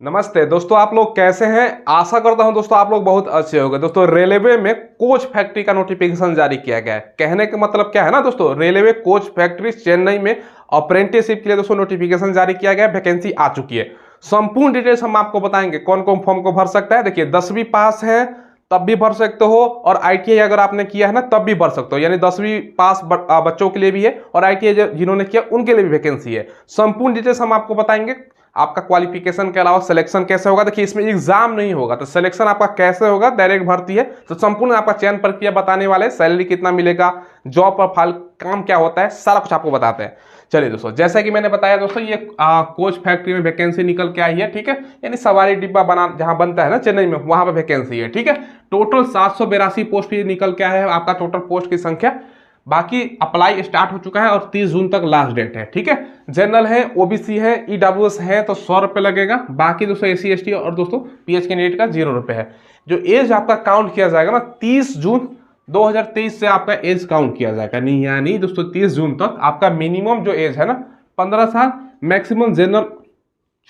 नमस्ते दोस्तों, आप लोग कैसे हैं। आशा करता हूं दोस्तों आप लोग बहुत अच्छे होंगे। दोस्तों रेलवे में कोच फैक्ट्री का नोटिफिकेशन जारी किया गया है। कहने का मतलब क्या है ना दोस्तों, रेलवे कोच फैक्ट्री चेन्नई में अप्रेंटिसशिप के लिए दोस्तों नोटिफिकेशन जारी किया गया है। वैकेंसी आ चुकी है। संपूर्ण डिटेल्स हम आपको बताएंगे कौन कौन फॉर्म को भर सकता है। देखिए 10वीं पास है तब भी भर सकते हो, और आईटीआई अगर आपने किया है ना तब भी भर सकते हो। यानी 10वीं पास बच्चों के लिए भी है और आईटीआई जिन्होंने किया उनके लिए भी वैकेंसी है। संपूर्ण डिटेल्स हम आपको बताएंगे। आपका क्वालिफिकेशन के अलावा सिलेक्शन कैसे होगा। देखिए इसमें एग्जाम नहीं होगा तो सिलेक्शन आपका कैसे होगा, डायरेक्ट भर्ती है तो संपूर्ण आपका चयन प्रक्रिया बताने वाले, सैलरी कितना मिलेगा, जॉब प्रोफाइल, काम क्या होता है, सारा कुछ आपको बताते हैं। चलिए दोस्तों, जैसा कि मैंने बताया दोस्तों, ये कोच फैक्ट्री में वैकेंसी निकल के आई है। ठीक है, यानी सवारी डिब्बा बना जहां बनता है ना चेन्नई में, वहां पर वैकेंसी है। ठीक है, टोटल 782 पोस्ट भी निकल के आया है आपका टोटल पोस्ट की संख्या। बाकी अप्लाई स्टार्ट हो चुका है और 30 जून तक लास्ट डेट है। ठीक है, जनरल है, ओबीसी है, ईडब्ल्यूएस है तो 100 रुपये लगेगा। बाकी दोस्तों एसी एसटी और दोस्तों पीएच कैंडिडेट का 0 रुपये है। जो एज आपका काउंट किया जाएगा ना 30 जून 2023 से आपका एज काउंट किया जाएगा। नहीं यानी दोस्तों 30 जून तक आपका मिनिमम जो एज है ना 15 साल, मैक्सिमम जनरल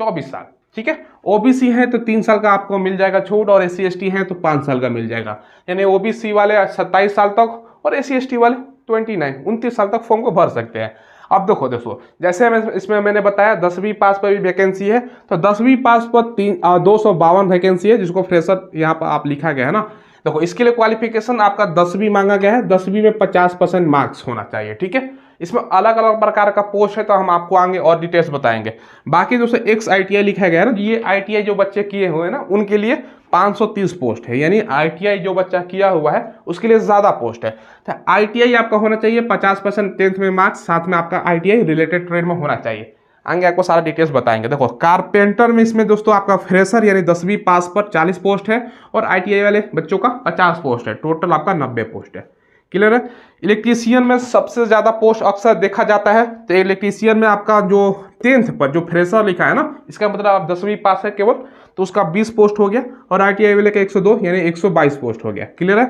24 साल। ठीक है, ओबीसी है तो 3 साल का आपको मिल जाएगा छूट, और एसी एसटी है तो 5 साल का मिल जाएगा। यानी ओबीसी वाले 27 साल तक और एसी एसटी वाले 29 साल तक फॉर्म को भर सकते हैं। अब देखो दोस्तों, जैसे इसमें मैंने बताया 10वीं पास पर भी वैकेंसी है, तो 10वीं पास पर 252 वैकेंसी है, जिसको फ्रेशर यहाँ पर आप लिखा गया है ना। देखो इसके लिए क्वालिफिकेशन आपका 10वीं मांगा गया है। 10वीं में 50% मार्क्स होना चाहिए। ठीक है, इसमें अलग अलग प्रकार का पोस्ट है तो हम आपको आगे और डिटेल्स बताएंगे। बाकी दोस्तों एक्स आईटीआई लिखा गया है ना, ये आईटीआई जो बच्चे किए हुए हैं ना उनके लिए 530 पोस्ट है। यानी आईटीआई जो बच्चा किया हुआ है उसके लिए ज्यादा पोस्ट है। तो आईटीआई आपका होना चाहिए 50% 10th में मार्क्स, साथ में आपका आईटीआई रिलेटेड ट्रेड में होना चाहिए। आगे आपको सारा डिटेल्स बताएंगे। देखो कारपेंटर में इसमें दोस्तों आपका फ्रेशर यानी 10वीं पास पर 40 पोस्ट है, और आईटीआई वाले बच्चों का 50 पोस्ट है। टोटल आपका 90 पोस्ट है। क्लियर है। इलेक्ट्रीशियन में सबसे ज्यादा पोस्ट अक्सर देखा जाता है, तो इलेक्ट्रीशियन में आपका जो 10th पर जो फ्रेशर लिखा है ना, इसका मतलब आप 10वीं पास है केवल, तो उसका 20 पोस्ट हो गया, और आईटीआई वाले का 102 यानी 122 पोस्ट हो गया। क्लियर है।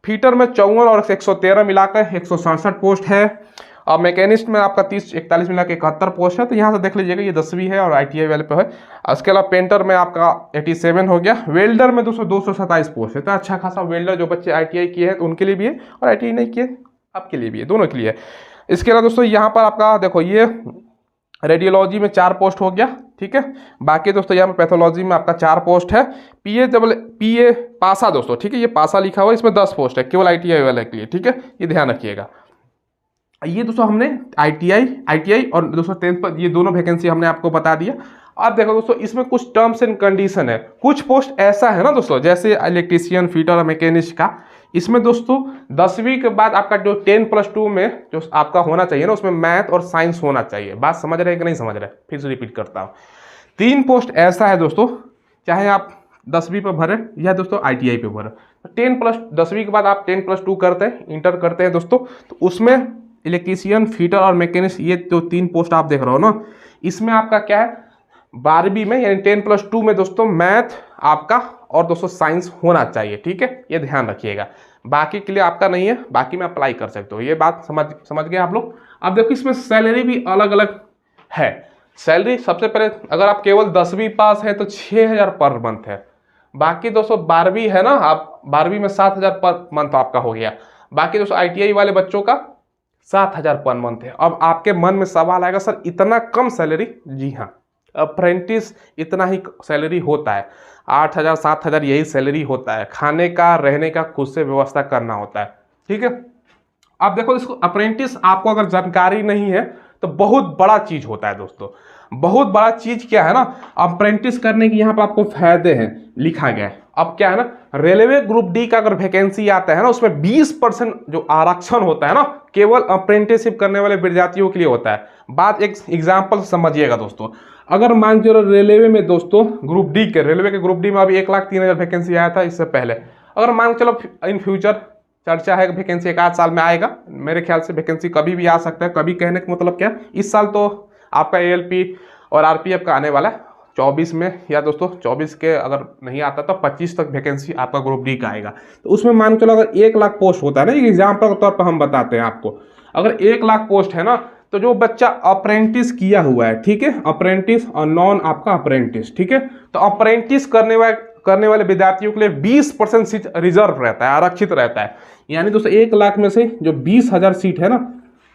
फीटर में 54 और 113 मिलाकर 167 पोस्ट है, और मैकेनिस्ट में आपका 30-41 मिला के 71 पोस्ट है। तो यहाँ से देख लीजिएगा ये 10वीं है और आईटीआई वाले पे है। उसके अलावा पेंटर में आपका 87 हो गया। वेल्डर में 227 पोस्ट है। तो अच्छा खासा वेल्डर जो बच्चे आईटीआई किए हैं तो उनके लिए भी है, और आईटीआई नहीं किए आपके लिए भी है, दोनों के लिए है। इसके अलावा दोस्तों यहाँ पर आपका देखो ये रेडियोलॉजी में 4 पोस्ट हो गया। ठीक है, बाकी दोस्तों यहाँ पर पैथोलॉजी में आपका 4 पोस्ट है। पीए पासा दोस्तों, ठीक है, ये पासा लिखा हुआ है, इसमें 10 पोस्ट है केवल आईटीआई वाले के लिए। ठीक है, ये ध्यान रखिएगा। ये दोस्तों हमने आईटीआई और दोस्तों 10th पर ये दोनों वैकेंसी हमने आपको बता दिया। अब देखो दोस्तों इसमें कुछ टर्म्स एंड कंडीशन है। कुछ पोस्ट ऐसा है ना दोस्तों, जैसे इलेक्ट्रीशियन, फीटर और मैकेनिस्ट का, इसमें दोस्तों 10वीं के बाद आपका जो 10+2 में जो आपका होना चाहिए ना, उसमें मैथ और साइंस होना चाहिए। बात समझ रहे हैं कि नहीं समझ रहे, फिर से रिपीट करता हूँ। 3 पोस्ट ऐसा है दोस्तों, चाहे आप 10वीं पर भरे या दोस्तों आईटीआई पे भरे, 10+10वीं के बाद आप 10+2 करते हैं, इंटर करते हैं दोस्तों, तो उसमें इलेक्ट्रीशियन, फीटर और मैकेनिस्ट ये जो 3 पोस्ट आप देख रहे हो ना, इसमें आपका क्या है 12वीं में यानी 10+2 में दोस्तों मैथ आपका और दोस्तों साइंस होना चाहिए। ठीक है, ये ध्यान रखिएगा। बाकी के लिए आपका नहीं है, बाकी में अप्लाई कर सकते हो। ये बात समझ गए आप लोग। अब देखो इसमें सैलरी भी अलग अलग है। सैलरी सबसे पहले अगर आप केवल 10वीं पास है तो 6000 पर मंथ है। बाकी दोस्तों 12वीं है ना, आप 12वीं में 7000 पर मंथ आपका हो गया। बाकी दोस्तों आईटीआई वाले बच्चों का 7000 पर मंथ है। अब आपके मन में सवाल आएगा सर इतना कम सैलरी? जी हाँ, अप्रेंटिस इतना ही सैलरी होता है। 8000 7000 यही सैलरी होता है। खाने का, रहने का खुद से व्यवस्था करना होता है। ठीक है, अब देखो इसको अप्रेंटिस आपको अगर जानकारी नहीं है तो बहुत बड़ा चीज होता है दोस्तों। बहुत बड़ा चीज क्या है ना, अप्रेंटिस करने की यहाँ पर आपको फायदे हैं लिखा गया है। अब क्या है ना, रेलवे ग्रुप डी का अगर वैकेंसी आता है ना, उसमें 20% जो आरक्षण होता है ना, केवल अप्रेंटिसशिप करने वाले विद्यार्थियों के लिए होता है। बात एक एग्जाम्पल समझिएगा दोस्तों। अगर मान चलो रेलवे में दोस्तों ग्रुप डी के, रेलवे के ग्रुप डी में अभी 1,03,000 वैकेंसी आया था इससे पहले। अगर मान चलो इन फ्यूचर चर्चा है वैकेंसी 1 साल में आएगा, मेरे ख्याल से वैकेंसी कभी भी आ सकता है। कभी कहने का मतलब क्या, इस साल तो आपका एएलपी और आरपीएफ का आने वाला है 24 में, या दोस्तों 24 के अगर नहीं आता तो 25 तक वैकेंसी आपका ग्रुप डी का आएगा। तो उसमें मान चलो अगर 1 लाख पोस्ट होता है ना, एग्जाम्पल के तौर पर हम बताते हैं आपको, अगर 1 लाख पोस्ट है ना, तो जो बच्चा अप्रेंटिस किया हुआ है, ठीक है, अप्रेंटिस और नॉन आपका अप्रेंटिस, ठीक है, तो अप्रेंटिस करने वाले विद्यार्थियों के लिए 20% सीट रिजर्व रहता है, आरक्षित रहता है। यानी दोस्तों 1 लाख में से जो 20,000 सीट है ना,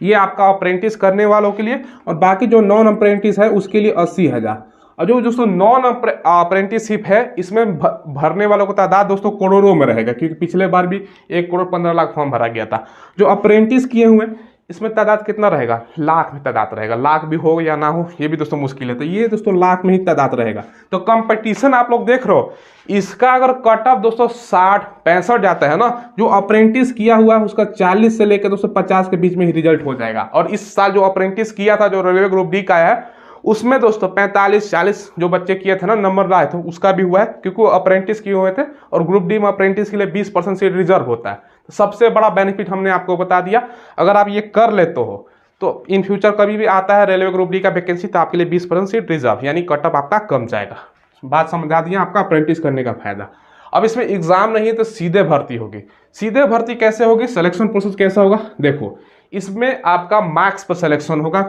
ये आपका अप्रेंटिस करने वालों के लिए, और बाकी जो नॉन अप्रेंटिस है उसके लिए 80,000। और जो दोस्तों नॉन अप्रेंटिसशिप है, इसमें भरने वालों का तादाद दोस्तों करोड़ों में रहेगा, क्योंकि पिछले बार भी 1,15,00,000 फॉर्म भरा गया था। जो अप्रेंटिस किए हुए इसमें तादाद कितना रहेगा, लाख में तादाद रहेगा। लाख भी हो या ना हो ये भी दोस्तों मुश्किल है, तो ये दोस्तों लाख में ही तादाद रहेगा। तो कंपटीशन आप लोग देख रहे हो, इसका अगर कट ऑफ दोस्तों 60-65 जाता है ना, जो अप्रेंटिस किया हुआ है उसका 40 से लेकर दोस्तों 50 के बीच में ही रिजल्ट हो जाएगा। और इस साल जो अप्रेंटिस किया था, जो रेलवे ग्रुप डी का है, उसमें दोस्तों 45-40 जो बच्चे किए थे ना, नंबर लाए थे, उसका भी हुआ है, क्योंकि वो अप्रेंटिस किए हुए थे। और ग्रुप डी में अप्रेंटिस के लिए 20% सीट रिजर्व होता है। तो सबसे बड़ा बेनिफिट हमने आपको बता दिया। अगर आप ये कर लेते हो तो इन फ्यूचर कभी भी आता है रेलवे ग्रुप डी का वैकेंसी, तो आपके लिए 20% सीट रिजर्व, यानी कटअप आपका कम जाएगा। बात समझा दिया आपका अप्रेंटिस करने का फायदा। अब इसमें एग्जाम नहीं है तो सीधे भर्ती होगी। सीधे भर्ती कैसे होगी, सिलेक्शन प्रोसेस कैसा होगा, देखो इसमें आपका मार्क्स पर सिलेक्शन होगा।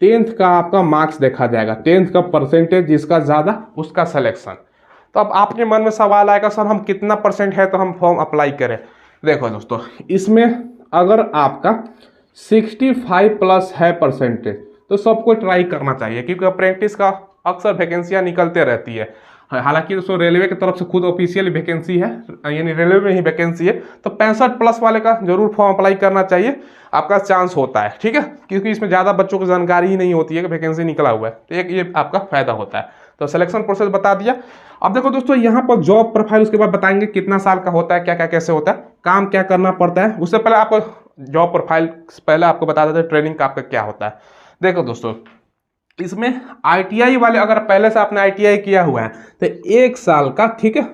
10th का आपका मार्क्स देखा जाएगा, 10th का परसेंटेज जिसका ज़्यादा उसका सिलेक्शन। तो अब आपके मन में सवाल आएगा, सर हम कितना परसेंट है तो हम फॉर्म अप्लाई करें। देखो दोस्तों, इसमें अगर आपका 65+ है परसेंटेज, तो सबको ट्राई करना चाहिए, क्योंकि अप्रेंटिस का अक्सर वैकेंसियाँ निकलते रहती है। हालांकि दोस्तों रेलवे की तरफ से खुद ऑफिशियल वैकेंसी है, यानी रेलवे में ही वैकेंसी है, तो 65+ वाले का जरूर फॉर्म अप्लाई करना चाहिए, आपका चांस होता है, ठीक है, क्योंकि इसमें ज़्यादा बच्चों को जानकारी ही नहीं होती है कि वैकेंसी निकला हुआ है। तो एक ये आपका फायदा होता है। तो सिलेक्शन प्रोसेस बता दिया। अब देखो दोस्तों, यहाँ पर जॉब प्रोफाइल उसके बाद बताएंगे कितना साल का होता है, क्या क्या कैसे होता है, काम क्या करना पड़ता है। उससे पहले आपको जॉब प्रोफाइल पहले आपको बता देते हैं ट्रेनिंग का आपका क्या होता है। देखो दोस्तों, इसमें ITI वाले, अगर पहले से आपने ITI किया हुआ है तो 1 साल का, ठीक है,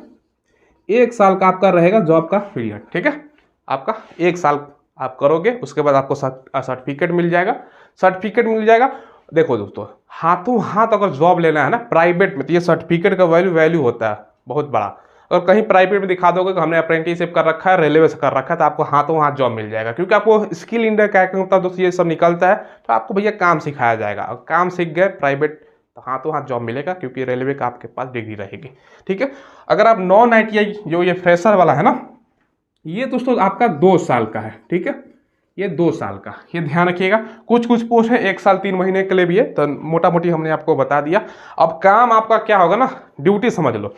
1 साल का आपका रहेगा जॉब का पीरियड, ठीक है, आपका 1 साल आप करोगे, उसके बाद आपको सर्टिफिकेट मिल जाएगा। सर्टिफिकेट मिल जाएगा। देखो दोस्तों, हाथों हाथ अगर जॉब लेना है ना प्राइवेट में, तो ये सर्टिफिकेट का वैल्यू होता है बहुत बड़ा। और कहीं प्राइवेट में दिखा दोगे कि हमने अप्रेंटिसशिप कर रखा है, रेलवे से कर रखा है, तो आपको हाथों हाथ जॉब मिल जाएगा, क्योंकि आपको स्किल इंडिया क्या होता है दोस्तों, ये सब निकलता है, तो आपको भैया काम सिखाया जाएगा। और काम सीख गए प्राइवेट, तो हाथों हाथ जॉब मिलेगा, क्योंकि रेलवे का आपके पास डिग्री रहेगी, ठीक है। अगर आप नॉन ITI जो ये फ्रेशर वाला है ना, ये दोस्तों आपका 2 साल का है, ठीक है, ये 2 साल का, ये ध्यान रखिएगा। कुछ कुछ पोस्ट है 1 साल 3 महीने के लिए भी है, तो मोटा मोटी हमने आपको बता दिया। अब काम आपका क्या होगा ना, ड्यूटी समझ लो।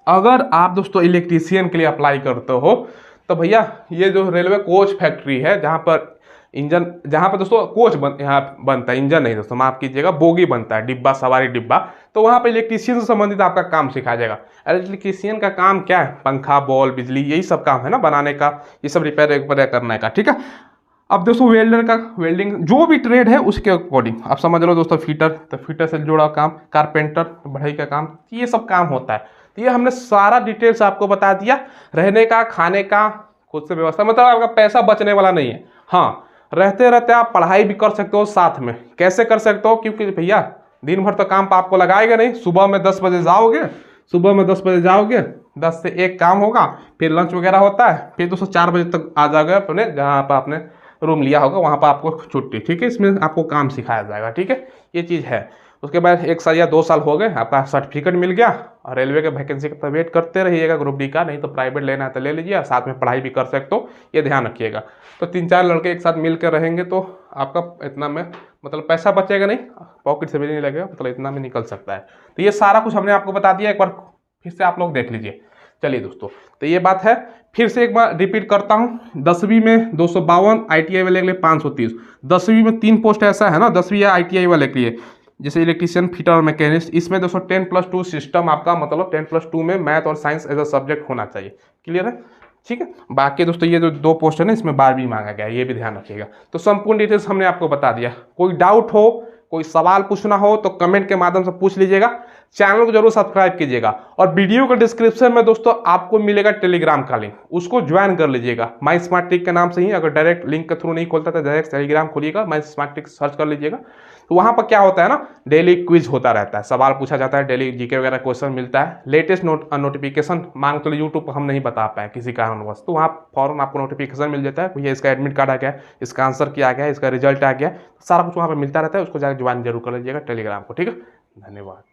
अगर आप दोस्तों इलेक्ट्रीशियन के लिए अप्लाई करते हो, तो भैया ये जो रेलवे कोच फैक्ट्री है, जहाँ पर इंजन, जहाँ पर दोस्तों कोच यहाँ बनता है, इंजन नहीं दोस्तों, माफ कीजिएगा, बोगी बनता है, डिब्बा, सवारी डिब्बा, तो वहाँ पे इलेक्ट्रीशियन से संबंधित आपका काम सिखाया जाएगा। इलेक्ट्रीशियन का काम क्या है, पंखा, बॉल, बिजली, यही सब काम है ना बनाने का, ये सब रिपेयर करने का, ठीक है। अब दोस्तों वेल्डर का, वेल्डिंग जो भी ट्रेड है उसके अकॉर्डिंग आप समझ लो दोस्तों। फीटर, तो फीटर से जुड़ा काम, कारपेंटर, बढ़ई का काम, ये सब काम होता है। तो ये हमने सारा डिटेल्स आपको बता दिया। रहने का, खाने का खुद से व्यवस्था, मतलब आपका पैसा बचने वाला नहीं है। हाँ, रहते रहते आप पढ़ाई भी कर सकते हो साथ में। कैसे कर सकते हो, क्योंकि भैया दिन भर तो काम पर आपको लगाएगा नहीं। सुबह में 10 बजे जाओगे, 10 से 1 काम होगा, फिर लंच वगैरह होता है, फिर दोस्तों 4 बजे तक आ जाओगे अपने जहाँ पर आपने रूम लिया होगा, वहाँ पर आपको छुट्टी, ठीक है। इसमें आपको काम सिखाया जाएगा, ठीक है, ये चीज़ है। उसके बाद 1 साल या 2 साल हो गए, आपका सर्टिफिकेट मिल गया, और रेलवे के वैकेंसी का वेट करते रहिएगा ग्रुप डी का, नहीं तो प्राइवेट लेना है तो ले लीजिए, साथ में पढ़ाई भी कर सकते हो, ये ध्यान रखिएगा। तो 3-4 लड़के एक साथ मिल कर रहेंगे तो आपका इतना में मतलब पैसा बचेगा नहीं, पॉकेट से भी नहीं लगेगा, मतलब इतना में निकल सकता है। तो ये सारा कुछ हमने आपको बता दिया, एक बार फिर से आप लोग देख लीजिए। चलिए दोस्तों, तो ये बात है, फिर से एक बार रिपीट करता हूँ। 10वीं में 252, ITI वाले के लिए 530। 10वीं में 3 पोस्ट ऐसा है ना, 10वीं या ITI वाले के लिए, जैसे इलेक्ट्रीशियन, फिटर और मैकेनिस्ट। इसमें दोस्तों 10+2 सिस्टम आपका, मतलब 10+2 में मैथ और साइंस एज अ सब्जेक्ट होना चाहिए। क्लियर है, ठीक है। बाकी दोस्तों ये जो 2 पोस्ट है ना, इसमें 12वीं मांगा गया है, ये भी ध्यान रखिएगा। तो संपूर्ण डिटेल्स हमने आपको बता दिया। कोई डाउट हो, कोई सवाल पूछना हो तो कमेंट के माध्यम से पूछ लीजिएगा। चैनल को जरूर सब्सक्राइब कीजिएगा। और वीडियो के डिस्क्रिप्शन में दोस्तों आपको मिलेगा टेलीग्राम का लिंक, उसको ज्वाइन कर लीजिएगा। माई स्मार्ट ट्रिक के नाम से ही, अगर डायरेक्ट लिंक के थ्रू नहीं खोलता तो डायरेक्ट टेलीग्राम खोलिएगा, माई स्मार्ट ट्रिक सर्च कर लीजिएगा। तो वहाँ पर क्या होता है ना, डेली क्विज होता रहता है, सवाल पूछा जाता है, डेली जीके वगैरह क्वेश्चन मिलता है। लेटेस्ट नोटिफिकेशन मांग तो यूट्यूब पर हम नहीं बता पाए किसी कारणवश, तो वहाँ फौरन आपको नोटिफिकेशन मिल जाता है, भैया इसका एडमिट कार्ड आ गया, इसका आंसर किया गया, इसका रिजल्ट आ गया, सारा कुछ वहाँ पर मिलता रहता है। उसको जाकर ज्वाइन जरूर कर लीजिएगा टेलीग्राम को। ठीक है, धन्यवाद।